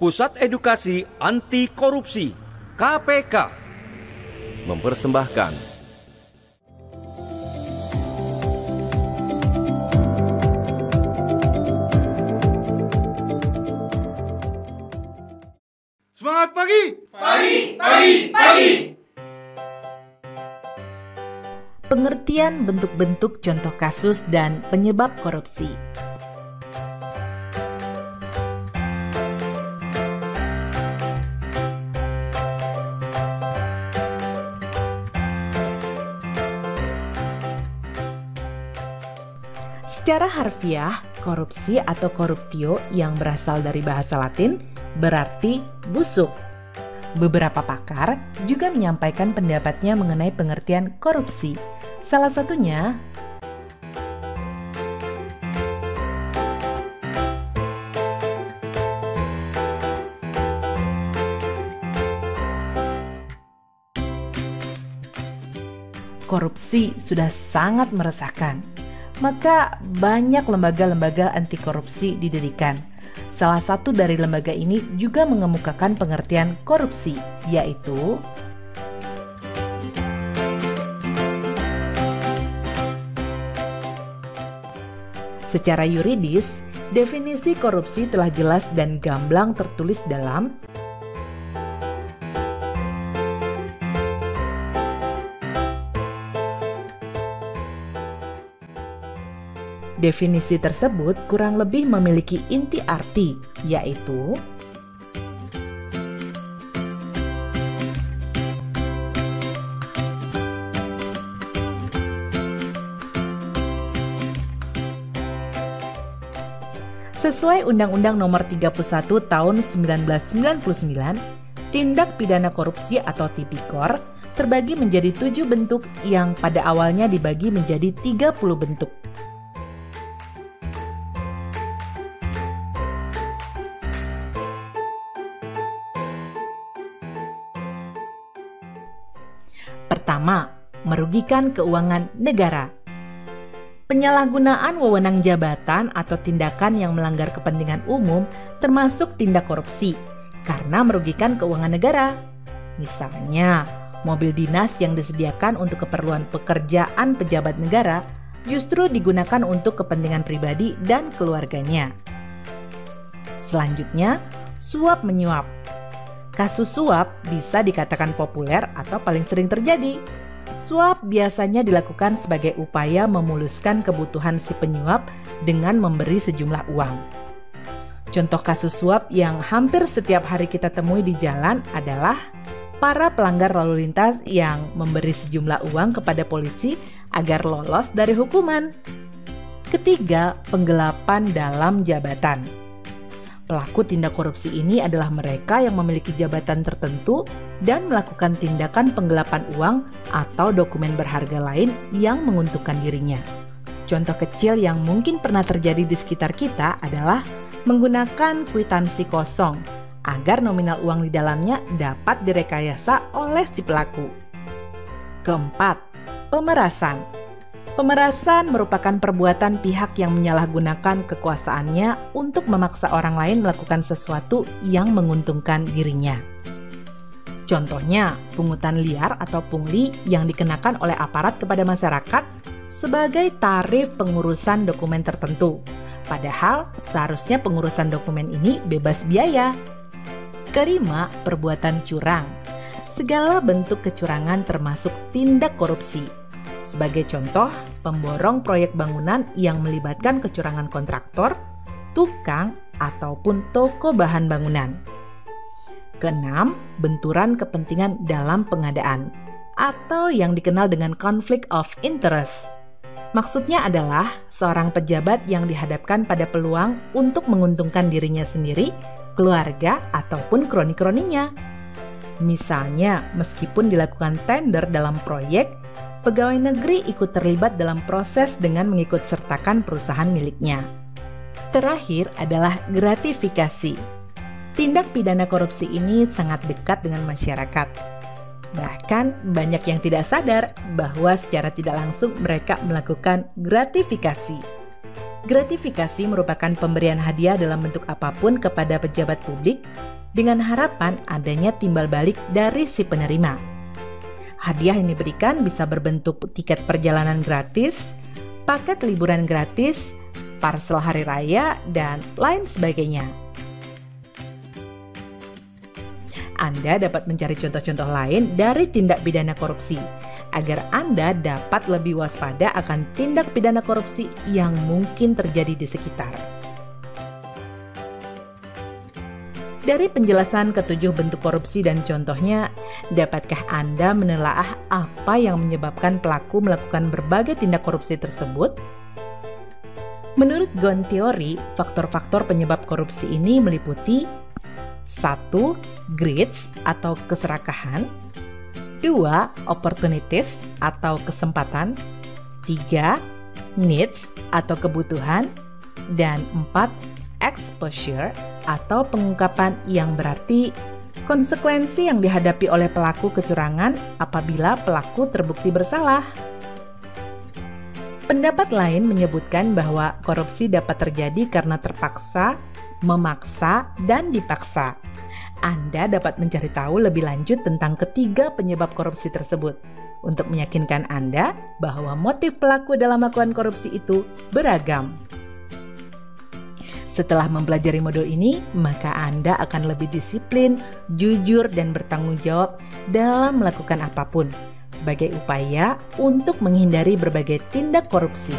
Pusat Edukasi Anti Korupsi KPK mempersembahkan Semangat pagi! Pagi, pagi, pagi! Pengertian bentuk-bentuk contoh kasus dan penyebab korupsi. Secara harfiah, korupsi atau corruptio yang berasal dari bahasa Latin berarti busuk. Beberapa pakar juga menyampaikan pendapatnya mengenai pengertian korupsi. Salah satunya, korupsi sudah sangat meresahkan. Maka banyak lembaga-lembaga anti korupsi didirikan. Salah satu dari lembaga ini juga mengemukakan pengertian korupsi, yaitu secara yuridis, definisi korupsi telah jelas dan gamblang tertulis dalam definisi tersebut kurang lebih memiliki inti arti, yaitu sesuai Undang-Undang Nomor 31 Tahun 1999, tindak pidana korupsi atau tipikor terbagi menjadi 7 bentuk yang pada awalnya dibagi menjadi 30 bentuk. Pertama, merugikan keuangan negara. Penyalahgunaan wewenang jabatan atau tindakan yang melanggar kepentingan umum termasuk tindak korupsi karena merugikan keuangan negara. Misalnya, mobil dinas yang disediakan untuk keperluan pekerjaan pejabat negara justru digunakan untuk kepentingan pribadi dan keluarganya. Selanjutnya, suap menyuap. Kasus suap bisa dikatakan populer atau paling sering terjadi. Suap biasanya dilakukan sebagai upaya memuluskan kebutuhan si penyuap dengan memberi sejumlah uang. Contoh kasus suap yang hampir setiap hari kita temui di jalan adalah para pelanggar lalu lintas yang memberi sejumlah uang kepada polisi agar lolos dari hukuman. Ketiga, penggelapan dalam jabatan. Pelaku tindak korupsi ini adalah mereka yang memiliki jabatan tertentu dan melakukan tindakan penggelapan uang atau dokumen berharga lain yang menguntungkan dirinya. Contoh kecil yang mungkin pernah terjadi di sekitar kita adalah menggunakan kwitansi kosong agar nominal uang di dalamnya dapat direkayasa oleh si pelaku. Keempat, pemerasan. Pemerasan merupakan perbuatan pihak yang menyalahgunakan kekuasaannya untuk memaksa orang lain melakukan sesuatu yang menguntungkan dirinya. Contohnya, pungutan liar atau pungli yang dikenakan oleh aparat kepada masyarakat sebagai tarif pengurusan dokumen tertentu. Padahal, seharusnya pengurusan dokumen ini bebas biaya. Kelima, perbuatan curang. Segala bentuk kecurangan termasuk tindak korupsi. Sebagai contoh, pemborong proyek bangunan yang melibatkan kecurangan kontraktor, tukang, ataupun toko bahan bangunan. Keenam, benturan kepentingan dalam pengadaan, atau yang dikenal dengan conflict of interest. Maksudnya adalah seorang pejabat yang dihadapkan pada peluang untuk menguntungkan dirinya sendiri, keluarga, ataupun kroni-kroninya. Misalnya, meskipun dilakukan tender dalam proyek, pegawai negeri ikut terlibat dalam proses dengan mengikut sertakan perusahaan miliknya. Terakhir adalah gratifikasi. Tindak pidana korupsi ini sangat dekat dengan masyarakat. Bahkan banyak yang tidak sadar bahwa secara tidak langsung mereka melakukan gratifikasi. Gratifikasi merupakan pemberian hadiah dalam bentuk apapun kepada pejabat publik dengan harapan adanya timbal balik dari si penerima. Hadiah yang diberikan bisa berbentuk tiket perjalanan gratis, paket liburan gratis, parsel hari raya, dan lain sebagainya. Anda dapat mencari contoh-contoh lain dari tindak pidana korupsi, agar Anda dapat lebih waspada akan tindak pidana korupsi yang mungkin terjadi di sekitar. Dari penjelasan ketujuh bentuk korupsi dan contohnya, dapatkah Anda menelaah apa yang menyebabkan pelaku melakukan berbagai tindak korupsi tersebut? Menurut Ghosn Theory, faktor-faktor penyebab korupsi ini meliputi 1. Greeds atau keserakahan, 2. Opportunities atau kesempatan, 3. Needs atau kebutuhan, dan 4. Exposure atau pengungkapan, yang berarti konsekuensi yang dihadapi oleh pelaku kecurangan apabila pelaku terbukti bersalah. Pendapat lain menyebutkan bahwa korupsi dapat terjadi karena terpaksa, memaksa, dan dipaksa. Anda dapat mencari tahu lebih lanjut tentang ketiga penyebab korupsi tersebut untuk meyakinkan Anda bahwa motif pelaku dalam melakukan korupsi itu beragam. Setelah mempelajari modul ini, maka Anda akan lebih disiplin, jujur, dan bertanggung jawab dalam melakukan apapun sebagai upaya untuk menghindari berbagai tindak korupsi.